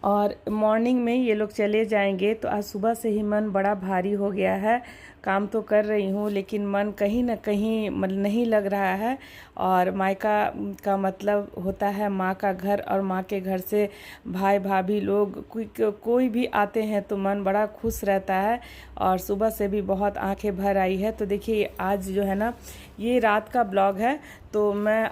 और मॉर्निंग में ये लोग चले जाएंगे तो आज सुबह से ही मन बड़ा भारी हो गया है। काम तो कर रही हूँ लेकिन मन कहीं ना कहीं नहीं लग रहा है। और मायका का मतलब होता है माँ का घर, और माँ के घर से भाई भाभी लोग कोई भी आते हैं तो मन बड़ा खुश रहता है। और सुबह से भी बहुत आंखें भर आई है। तो देखिए आज जो है ना, ये रात का ब्लॉग है। तो मैं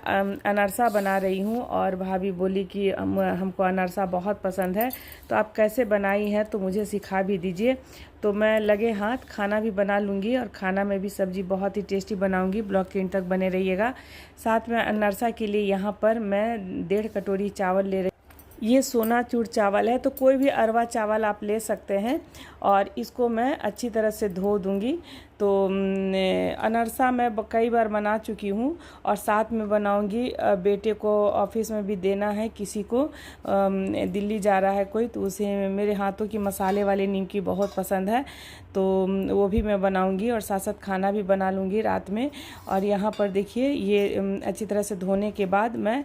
अनरसा बना रही हूँ और भाभी बोली कि हमको अनरसा बहुत पसंद है, तो आप कैसे बनाई हैं तो मुझे सिखा भी दीजिए। तो मैं लगे हाथ खाना भी बना लूँगी, और खाना में भी सब्ज़ी बहुत ही टेस्टी बनाऊँगी। ब्लॉग के एंड तक बने रहिएगा। साथ में अनरसा के लिए यहाँ पर मैं 1.5 कटोरी चावल ले रही। ये सोना चूर चावल है, तो कोई भी अरवा चावल आप ले सकते हैं। और इसको मैं अच्छी तरह से धो दूंगी। तो अनरसा मैं कई बार बना चुकी हूँ, और साथ में बनाऊंगी। बेटे को ऑफिस में भी देना है, किसी को दिल्ली जा रहा है कोई, तो उसे मेरे हाथों की मसाले वाली नीमकी बहुत पसंद है। तो वो भी मैं बनाऊंगी, और साथ साथ खाना भी बना लूँगी रात में। और यहाँ पर देखिए ये अच्छी तरह से धोने के बाद मैं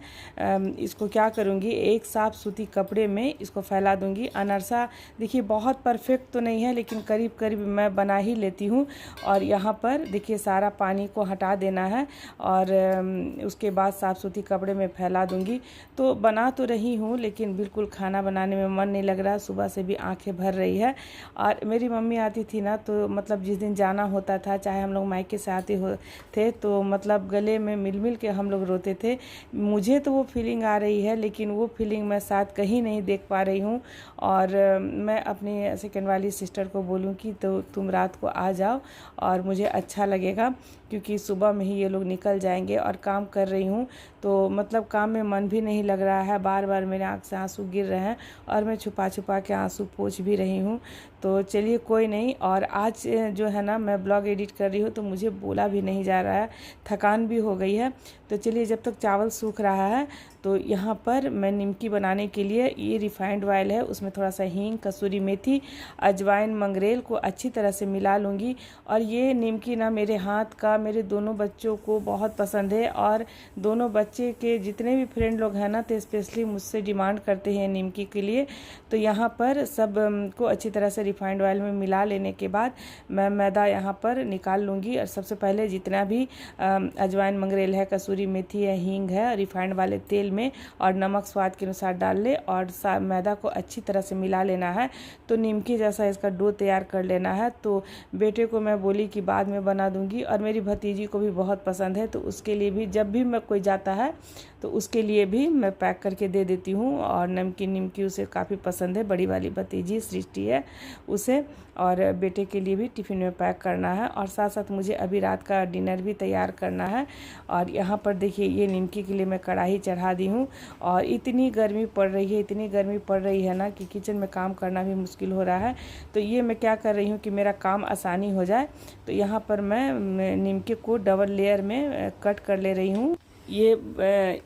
इसको क्या करूँगी, एक साफ सूती कपड़े में इसको फैला दूँगी। अनरसा देखिए बहुत परफेक्ट तो नहीं है, लेकिन करीब करीब मैं बना ही लेती हूँ। और यहाँ पर देखिए सारा पानी को हटा देना है, और उसके बाद साफ़ सूती कपड़े में फैला दूँगी। तो बना तो रही हूँ लेकिन बिल्कुल खाना बनाने में मन नहीं लग रहा। सुबह से भी आंखें भर रही है। और मेरी मम्मी आती थी ना, तो मतलब जिस दिन जाना होता था, चाहे हम लोग मायके से आते हो थे, तो मतलब गले में मिल मिल के हम लोग रोते थे। मुझे तो वो फीलिंग आ रही है, लेकिन वो फीलिंग मैं साथ कहीं नहीं देख पा रही हूँ। और मैं अपनी सेकंड वाली सिस्टर को बोलूँ कि तो तुम रात को आ जाओ, और मुझे अच्छा लगेगा, क्योंकि सुबह में ही ये लोग निकल जाएंगे। और काम कर रही हूँ तो मतलब काम में मन भी नहीं लग रहा है। बार बार मेरे आँख से आंसू गिर रहे हैं, और मैं छुपा छुपा के आंसू पोंछ भी रही हूँ। तो चलिए कोई नहीं। और आज जो है ना, मैं ब्लॉग एडिट कर रही हूँ तो मुझे बोला भी नहीं जा रहा है, थकान भी हो गई है। तो चलिए जब तक चावल सूख रहा है, तो यहाँ पर मैं निमकी बनाने के लिए ये रिफाइंड ऑयल है, उसमें थोड़ा सा हींग, कसूरी मेथी, अजवाइन, मंगरेल को अच्छी तरह से मिला लूँगी। और ये निमकी ना मेरे हाथ का मेरे दोनों बच्चों को बहुत पसंद है। और दोनों बच्चे के जितने भी फ्रेंड लोग हैं ना, तो स्पेशली मुझसे डिमांड करते हैं निमकी के लिए। तो यहाँ पर सब को अच्छी तरह से रिफाइंड ऑयल में मिला लेने के बाद मैं मैदा यहाँ पर निकाल लूँगी। और सबसे पहले जितना भी अजवाइन, मंगरेल है, कसूरी मेथी है, हींग है, रिफाइंड वाले तेल में और नमक स्वाद के अनुसार डाल ले, और मैदा को अच्छी तरह से मिला लेना है। तो निमकी जैसा इसका डो तैयार कर लेना है। तो बेटे को मैं बोली कि बाद में बना दूंगी, और मेरी भतीजी को भी बहुत पसंद है, तो उसके लिए भी जब भी मैं कोई जाता है तो उसके लिए भी मैं पैक करके दे देती हूँ। और नमकीन निमकी उसे काफ़ी पसंद है, बड़ी वाली भतीजी सृष्टि है उसे। और बेटे के लिए भी टिफ़िन में पैक करना है, और साथ साथ मुझे अभी रात का डिनर भी तैयार करना है। और यहाँ पर देखिए ये निमकी के लिए मैं कढ़ाई चढ़ा दी हूँ। और इतनी गर्मी पड़ रही है, इतनी गर्मी पड़ रही है ना, कि किचन में काम करना भी मुश्किल हो रहा है। तो ये मैं क्या कर रही हूँ कि मेरा काम आसानी हो जाए, तो यहाँ पर मैं निमकी को डबल लेयर में कट कर ले रही हूँ। ये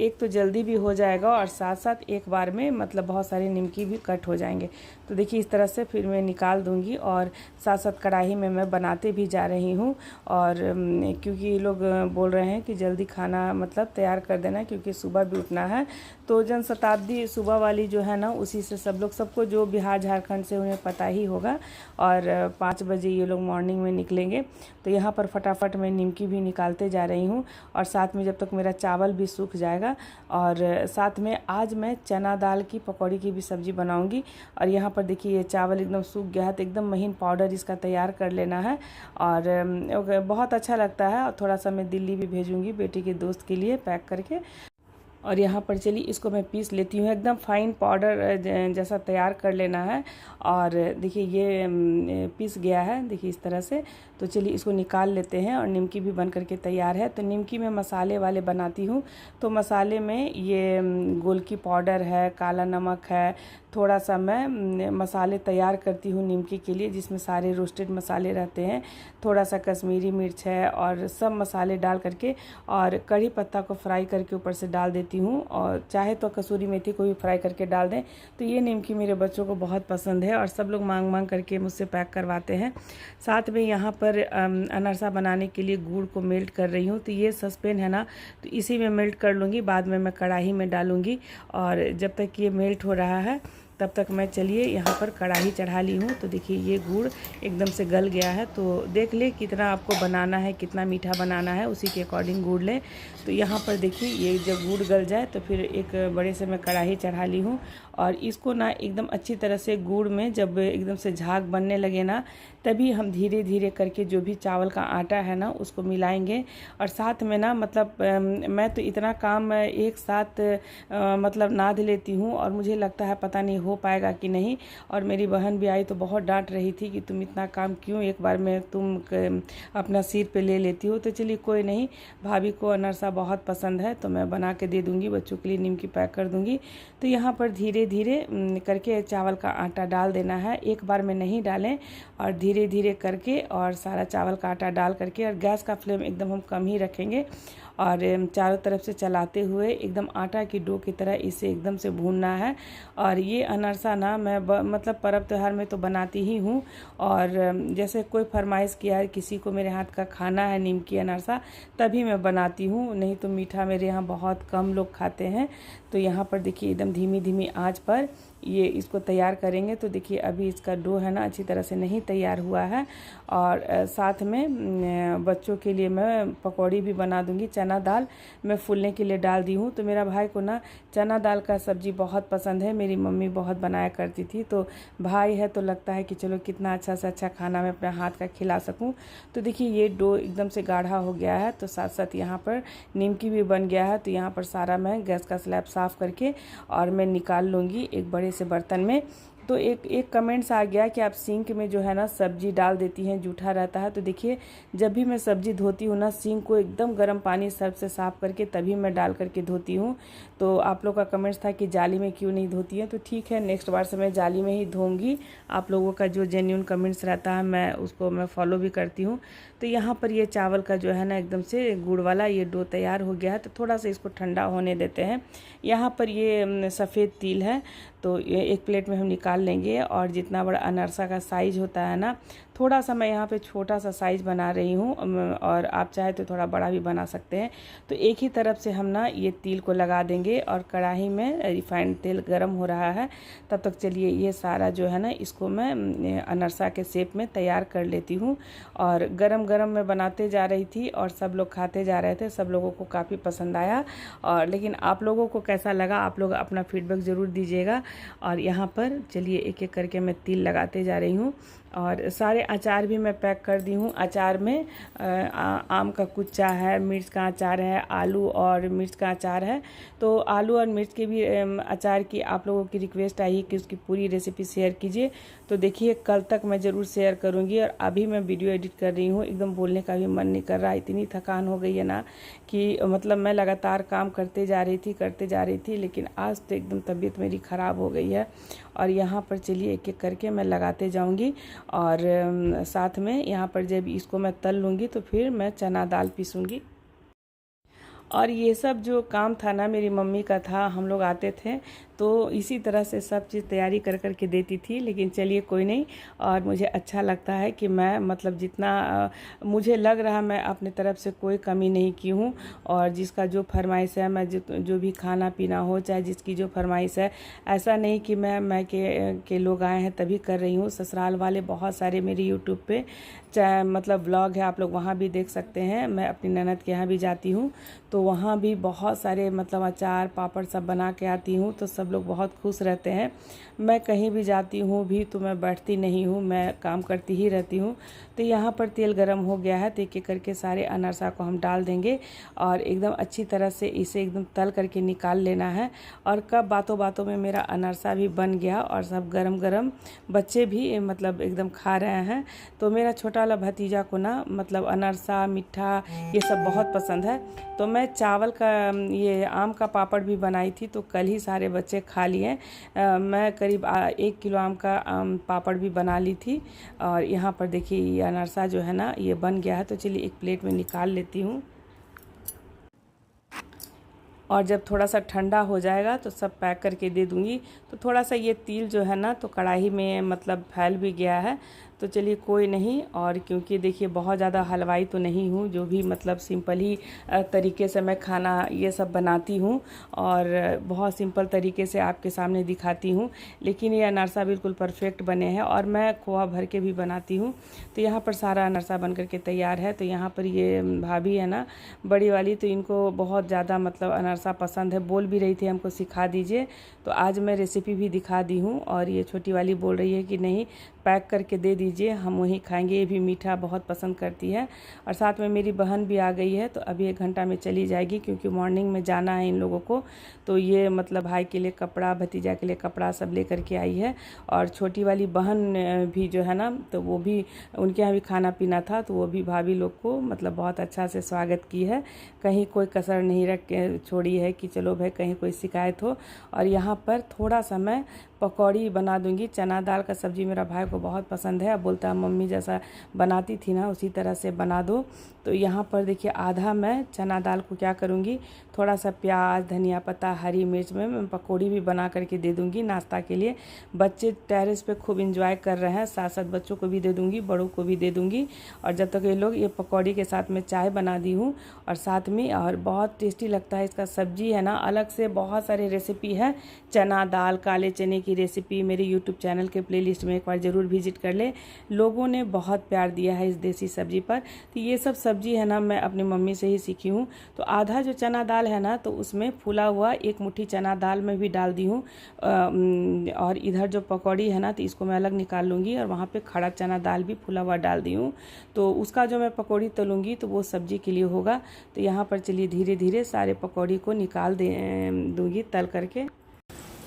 एक तो जल्दी भी हो जाएगा, और साथ साथ एक बार में मतलब बहुत सारे निमकी भी कट हो जाएंगे। तो देखिए इस तरह से फिर मैं निकाल दूंगी, और साथ साथ कढ़ाई में मैं बनाते भी जा रही हूँ। और क्योंकि ये लोग बोल रहे हैं कि जल्दी खाना मतलब तैयार कर देना, क्योंकि सुबह भी उठना है। तो जनशताब्दी सुबह वाली जो है ना, उसी से सब लोग, सबको जो बिहार झारखंड से उन्हें पता ही होगा। और 5 बजे ये लोग मॉर्निंग में निकलेंगे। तो यहाँ पर फटाफट मैं निमकी भी निकालते जा रही हूँ, और साथ में जब तक मेरा चावल भी सूख जाएगा। और साथ में आज मैं चना दाल की पकौड़ी की भी सब्ज़ी बनाऊंगी। और यहाँ पर देखिए ये चावल एकदम सूख गया है, तो एकदम महीन पाउडर इसका तैयार कर लेना है। और बहुत अच्छा लगता है। और थोड़ा सा मैं दिल्ली भी भेजूँगी बेटी के दोस्त के लिए पैक करके। और यहाँ पर चलिए इसको मैं पीस लेती हूँ, एकदम फाइन पाउडर जैसा तैयार कर लेना है। और देखिए ये पीस गया है, देखिए इस तरह से। तो चलिए इसको निकाल लेते हैं, और निमकी भी बन करके तैयार है। तो निमकी में मसाले वाले बनाती हूँ, तो मसाले में ये गोलकी पाउडर है, काला नमक है, थोड़ा सा मैं मसाले तैयार करती हूँ निमकी के लिए, जिसमें सारे रोस्टेड मसाले रहते हैं, थोड़ा सा कश्मीरी मिर्च है, और सब मसाले डाल करके, और कढ़ी पत्ता को फ्राई करके ऊपर से डाल देती हूँ। और चाहे तो कसूरी मेथी को भी फ्राई करके डाल दें। तो ये निमकी मेरे बच्चों को बहुत पसंद है, और सब लोग मांग मांग करके मुझसे पैक करवाते हैं। साथ में यहाँ पर अनरसा बनाने के लिए गुड़ को मेल्ट कर रही हूँ। तो ये सस्पेन है ना, तो इसी में मेल्ट कर लूँगी, बाद में मैं कढ़ाई में डालूँगी। और जब तक ये मेल्ट हो रहा है, तब तक मैं चलिए यहाँ पर कढ़ाई चढ़ा ली हूँ। तो देखिए ये गुड़ एकदम से गल गया है, तो देख ले कितना आपको बनाना है, कितना मीठा बनाना है, उसी के अकॉर्डिंग गुड़ लें। तो यहाँ पर देखिए ये जब गुड़ गल जाए तो फिर एक बड़े से मैं कढ़ाई चढ़ा ली हूँ और इसको ना एकदम अच्छी तरह से गुड़ में जब एकदम से झाग बनने लगे ना, तभी हम धीरे धीरे करके जो भी चावल का आटा है ना उसको मिलाएंगे। और साथ में ना मतलब मैं तो इतना काम एक साथ मतलब नाद लेती हूँ और मुझे लगता है पता नहीं हो पाएगा कि नहीं। और मेरी बहन भी आई तो बहुत डांट रही थी कि तुम इतना काम क्यों एक बार में तुम अपना सिर पे ले लेती हो। तो चलिए कोई नहीं, भाभी को अनरसा बहुत पसंद है तो मैं बना के दे दूँगी, बच्चों के लिए निमकी पैक कर दूँगी। तो यहाँ पर धीरे धीरे करके चावल का आटा डाल देना है, एक बार में नहीं डालें, और धीरे धीरे करके और सारा चावल का आटा डाल करके, और गैस का फ्लेम एकदम हम कम ही रखेंगे और चारों तरफ से चलाते हुए एकदम आटा की डो की तरह इसे एकदम से भूनना है। और ये अनरसा ना मैं मतलब पर्व त्योहार में तो बनाती ही हूँ, और जैसे कोई फरमाइश किया है किसी को मेरे हाथ का खाना है निमकी अनरसा, तभी मैं बनाती हूँ, नहीं तो मीठा मेरे यहाँ बहुत कम लोग खाते हैं। तो यहाँ पर देखिए एकदम धीमी धीमी आंच पर ये इसको तैयार करेंगे। तो देखिए अभी इसका डो है ना अच्छी तरह से नहीं तैयार हुआ है। और साथ में बच्चों के लिए मैं पकौड़ी भी बना दूंगी। चना दाल मैं फूलने के लिए डाल दी हूँ। तो मेरा भाई को ना चना दाल का सब्जी बहुत पसंद है, मेरी मम्मी बहुत बनाया करती थी। तो भाई है तो लगता है कि चलो कितना अच्छा से अच्छा खाना मैं अपने हाथ का खिला सकूँ। तो देखिए ये डो एकदम से गाढ़ा हो गया है, तो साथ साथ यहाँ पर निमकी भी बन गया है। तो यहाँ पर सारा मैं गैस का स्लैब साफ़ करके और मैं निकाल लूँगी एक बड़े से बर्तन में। तो एक कमेंट्स आ गया कि आप सिंक में जो है ना सब्जी डाल देती हैं, जूठा रहता है। तो देखिए जब भी मैं सब्जी धोती हूँ ना, सिंक को एकदम गर्म पानी सर्फ से साफ़ करके तभी मैं डाल करके धोती हूँ। तो आप लोग का कमेंट्स था कि जाली में क्यों नहीं धोती है, तो ठीक है नेक्स्ट बार से मैं जाली में ही धोऊंगी। आप लोगों का जो जेन्युइन कमेंट्स रहता है मैं उसको मैं फॉलो भी करती हूँ। तो यहाँ पर ये चावल का जो है ना एकदम से गुड़ वाला ये डो तैयार हो गया है। तो थोड़ा सा इसको ठंडा होने देते हैं। यहाँ पर ये सफ़ेद तिल है, तो ये एक प्लेट में हम निकाल लेंगे। और जितना बड़ा अनरसा का साइज़ होता है ना, थोड़ा सा मैं यहाँ पे छोटा सा साइज़ बना रही हूँ, और आप चाहे तो थोड़ा बड़ा भी बना सकते हैं। तो एक ही तरफ से हम ना ये तिल को लगा देंगे और कढ़ाई में रिफाइंड तेल गरम हो रहा है। तब तक चलिए ये सारा जो है ना इसको मैं अनरसा के शेप में तैयार कर लेती हूँ। और गरम गरम मैं बनाते जा रही थी और सब लोग खाते जा रहे थे, सब लोगों को काफ़ी पसंद आया। और लेकिन आप लोगों को कैसा लगा आप लोग अपना फीडबैक ज़रूर दीजिएगा। और यहाँ पर चलिए एक एक करके मैं तिल लगाते जा रही हूँ। और सारे अचार भी मैं पैक कर दी हूँ। अचार में आम का कुच्चा है, मिर्च का अचार है, आलू और मिर्च का अचार है। तो आलू और मिर्च के भी अचार की आप लोगों की रिक्वेस्ट आई कि उसकी पूरी रेसिपी शेयर कीजिए। तो देखिए कल तक मैं ज़रूर शेयर करूँगी। और अभी मैं वीडियो एडिट कर रही हूँ, एकदम बोलने का भी मन नहीं कर रहा, इतनी थकान हो गई है ना कि मतलब मैं लगातार काम करते जा रही थी, लेकिन आज तो एकदम तबीयत मेरी ख़राब हो गई है। और यहाँ पर चलिए एक एक करके मैं लगाते जाऊँगी। और साथ में यहाँ पर जब इसको मैं तल लूँगी तो फिर मैं चना दाल पीसूँगी। और ये सब जो काम था ना मेरी मम्मी का था, हम लोग आते थे तो इसी तरह से सब चीज़ तैयारी कर कर के देती थी। लेकिन चलिए कोई नहीं, और मुझे अच्छा लगता है कि मैं मतलब जितना मुझे लग रहा मैं अपने तरफ से कोई कमी नहीं की हूँ। और जिसका जो फरमाइश है, मैं जो भी खाना पीना हो चाहे जिसकी जो फरमाइश है, ऐसा नहीं कि मैं के लोग आए हैं तभी कर रही हूँ। ससुराल वाले बहुत सारे मेरे यूट्यूब पे चाहे मतलब व्लॉग है, आप लोग वहाँ भी देख सकते हैं। मैं अपनी ननद के यहाँ भी जाती हूँ तो वहाँ भी बहुत सारे मतलब अचार पापड़ सब बना के आती हूँ, तो सब लोग बहुत खुश रहते हैं। मैं कहीं भी जाती हूँ भी तो मैं बैठती नहीं हूँ, मैं काम करती ही रहती हूँ। तो यहाँ पर तेल गरम हो गया है, तो एक एक करके सारे अनरसा को हम डाल देंगे और एकदम अच्छी तरह से इसे एकदम तल करके निकाल लेना है। और कब बातों बातों में मेरा अनरसा भी बन गया और सब गरम गरम बच्चे भी मतलब एकदम खा रहे हैं। तो मेरा छोटा वाला भतीजा को ना मतलब अनरसा मीठा ये सब बहुत पसंद है। तो मैं चावल का ये आम का पापड़ भी बनाई थी, तो कल ही सारे बच्चे खा लिए। मैं करीब 1 किलो आम का पापड़ भी बना ली थी। और यहाँ पर देखिए ये अनरसा जो है ना ये बन गया है। तो चलिए एक प्लेट में निकाल लेती हूँ। और जब थोड़ा सा ठंडा हो जाएगा तो सब पैक करके दे दूँगी। तो थोड़ा सा ये तिल जो है ना तो कढ़ाई में मतलब फैल भी गया है। तो चलिए कोई नहीं। और क्योंकि देखिए बहुत ज़्यादा हलवाई तो नहीं हूँ, जो भी मतलब सिंपल ही तरीके से मैं खाना ये सब बनाती हूँ और बहुत सिंपल तरीके से आपके सामने दिखाती हूँ। लेकिन ये अनारसा बिल्कुल परफेक्ट बने हैं और मैं खोआ भर के भी बनाती हूँ। तो यहाँ पर सारा अनारसा बन करके तैयार है। तो यहाँ पर ये भाभी है ना बड़ी वाली, तो इनको बहुत ज़्यादा मतलब अनारसा पसंद है, बोल भी रही थी हमको सिखा दीजिए। तो आज मैं रेसिपी भी दिखा दी हूँ। और ये छोटी वाली बोल रही है कि नहीं पैक करके दे दीजिए, हम वहीं खाएंगे, ये भी मीठा बहुत पसंद करती है। और साथ में मेरी बहन भी आ गई है, तो अभी 1 घंटा में चली जाएगी क्योंकि मॉर्निंग में जाना है इन लोगों को। तो ये मतलब भाई के लिए कपड़ा, भतीजा के लिए कपड़ा सब ले करके आई है। और छोटी वाली बहन भी जो है ना, तो वो भी उनके यहाँ भी खाना पीना था, तो वो भी भाभी लोग को मतलब बहुत अच्छा से स्वागत की है, कहीं कोई कसर नहीं रख के छोड़ी है कि चलो भाई कहीं कोई शिकायत हो। और यहाँ पर थोड़ा सा मैं पकौड़ी बना दूंगी। चना दाल का सब्ज़ी मेरा भाई को बहुत पसंद है, अब बोलता है मम्मी जैसा बनाती थी ना उसी तरह से बना दो। तो यहाँ पर देखिए आधा मैं चना दाल को क्या करूँगी, थोड़ा सा प्याज, धनिया पत्ता, हरी मिर्च में मैं पकौड़ी भी बना करके दे दूँगी नाश्ता के लिए। बच्चे टेरेस पे खूब इंजॉय कर रहे हैं, साथ साथ बच्चों को भी दे दूँगी, बड़ों को भी दे दूँगी। और जब तक ये लोग, ये पकौड़ी के साथ में चाय बना दी हूँ और साथ में, और बहुत टेस्टी लगता है इसका सब्जी है ना। अलग से बहुत सारे रेसिपी है, चना दाल, काले चने की रेसिपी मेरे यूट्यूब चैनल के प्लेलिस्ट में एक बार ज़रूर विजिट कर ले। लोगों ने बहुत प्यार दिया है इस देसी सब्जी पर। तो ये सब सब्जी है ना मैं अपनी मम्मी से ही सीखी हूँ। तो आधा जो चना दाल है ना, तो उसमें फूला हुआ 1 मुट्ठी चना दाल में भी डाल दी हूँ। और इधर जो पकौड़ी है ना, तो इसको मैं अलग निकाल लूँगी और वहाँ पे खड़ा चना दाल भी फूला हुआ डाल दी हूँ। तो उसका जो मैं पकौड़ी तलूँगी तो वो सब्जी के लिए होगा। तो यहाँ पर चलिए धीरे धीरे सारे पकौड़ी को निकाल दूँगी तल करके।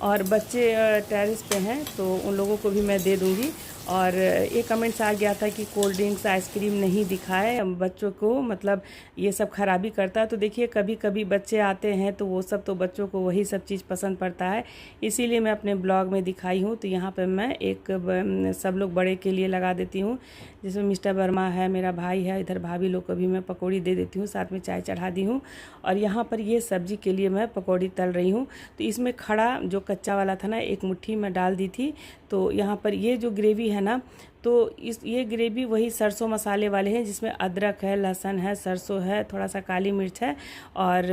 और बच्चे टेरेस पे हैं तो उन लोगों को भी मैं दे दूँगी। और एक कमेंट्स आ गया था कि कोल्ड ड्रिंक्स, आइसक्रीम नहीं दिखाए बच्चों को, मतलब ये सब खराबी करता है। तो देखिए कभी कभी बच्चे आते हैं तो वो सब, तो बच्चों को वही सब चीज़ पसंद पड़ता है, इसीलिए मैं अपने ब्लॉग में दिखाई हूँ। तो यहाँ पे मैं एक सब लोग बड़े के लिए लगा देती हूँ, जिसमें मिस्टर वर्मा है, मेरा भाई है, इधर भाभी लोग को भी मैं पकौड़ी दे देती हूँ, साथ में चाय चढ़ा दी हूँ। और यहाँ पर ये सब्जी के लिए मैं पकौड़ी तल रही हूँ। तो इसमें खड़ा जो कच्चा वाला था ना 1 मुट्ठी में डाल दी थी। तो यहाँ पर ये जो ग्रेवी है ना, तो ये ग्रेवी वही सरसों मसाले वाले हैं, जिसमें अदरक है, लहसुन है, सरसों है, थोड़ा सा काली मिर्च है और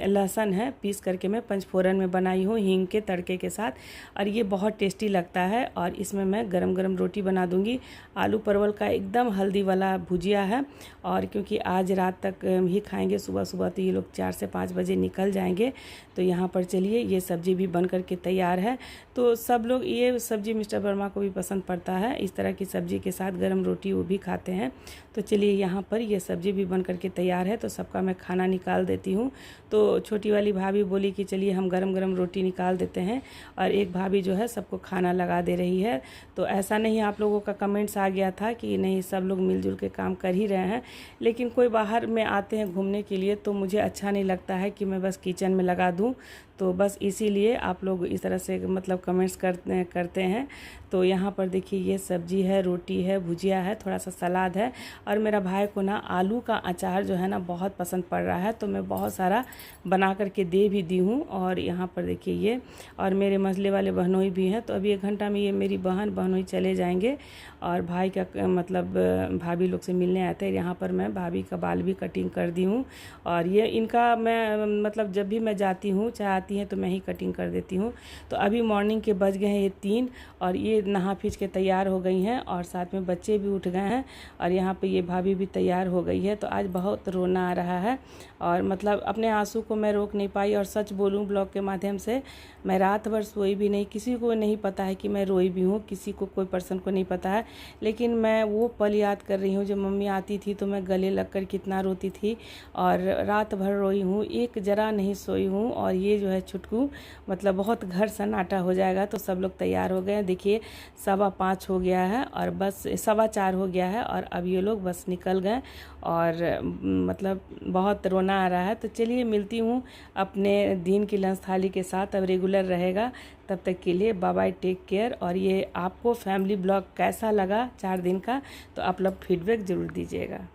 लहसुन है, पीस करके मैं पंचफोरन में बनाई हूँ हींग के तड़के के साथ। और ये बहुत टेस्टी लगता है। और इसमें मैं गरम गरम रोटी बना दूँगी। आलू परवल का एकदम हल्दी वाला भुजिया है। और क्योंकि आज रात तक ही खाएंगे, सुबह सुबह तो ये लोग 4 से 5 बजे निकल जाएंगे। तो यहाँ पर चलिए ये सब्ज़ी भी बन करके तैयार है। तो सब लोग, ये सब्ज़ी मिस्टर वर्मा को भी पसंद पड़ता है, इस तरह की सब्ज़ी के साथ गरम रोटी वो भी खाते हैं। तो चलिए यहाँ पर ये सब्ज़ी भी बन करके तैयार है। तो सबका मैं खाना निकाल देती हूँ। तो छोटी वाली भाभी बोली कि चलिए हम गरम गरम रोटी निकाल देते हैं, और एक भाभी जो है सबको खाना लगा दे रही है। तो ऐसा नहीं, आप लोगों का कमेंट्स आ गया था कि नहीं सब लोग मिलजुल के काम कर ही रहे हैं, लेकिन कोई बाहर में आते हैं घूमने के लिए तो मुझे अच्छा नहीं लगता है कि मैं बस किचन में लगा दूँ। तो बस इसीलिए आप लोग इस तरह से मतलब कमेंट्स करते हैं। तो यहाँ पर देखिए ये सब्जी है, रोटी है, भुजिया है, थोड़ा सा सलाद है। और मेरा भाई को ना आलू का अचार जो है ना बहुत पसंद पड़ रहा है, तो मैं बहुत सारा बना करके दे भी दी हूँ। और यहाँ पर देखिए ये, और मेरे मसले वाले बहनोई भी हैं। तो अभी 1 घंटा में ये मेरी बहनोई चले जाएंगे और भाई का मतलब भाभी लोग से मिलने आते हैं। यहाँ पर मैं भाभी का बाल भी कटिंग कर दी हूँ। और ये इनका मैं मतलब जब भी मैं जाती हूँ, चाहे आती हैं, तो मैं ही कटिंग कर देती हूँ। तो अभी मॉर्निंग के बज गए हैं ये 3, और ये नहा फीच के तैयार हो गई हैं, और साथ में बच्चे भी उठ गए हैं। और यहाँ पे ये भाभी भी तैयार हो गई है। तो आज बहुत रोना आ रहा है, और मतलब अपने आंसू को मैं रोक नहीं पाई। और सच बोलूँ ब्लॉग के माध्यम से, मैं रात भर सोई भी नहीं, किसी को नहीं पता है कि मैं रोई भी हूँ, किसी को, कोई पर्सन को नहीं पता है। लेकिन मैं वो पल याद कर रही हूँ जब मम्मी आती थी तो मैं गले लगकर कितना रोती थी, और रात भर रोई हूँ, एक जरा नहीं सोई हूँ। और ये जो है छुटकू, मतलब बहुत घर सन्नाटा हो जाएगा। तो सब लोग तैयार हो गए हैं, देखिए 5:15 हो गया है, और बस 4:15 हो गया है, और अब ये लोग बस निकल गए। और मतलब बहुत रोना आ रहा है। तो चलिए मिलती हूँ अपने दिन की लंच थाली के साथ, अब रेगुलर रहेगा। तब तक के लिए बाय बाय, टेक केयर। और ये आपको फैमिली ब्लॉग कैसा लगा 4 दिन का, तो आप लोग फीडबैक ज़रूर दीजिएगा।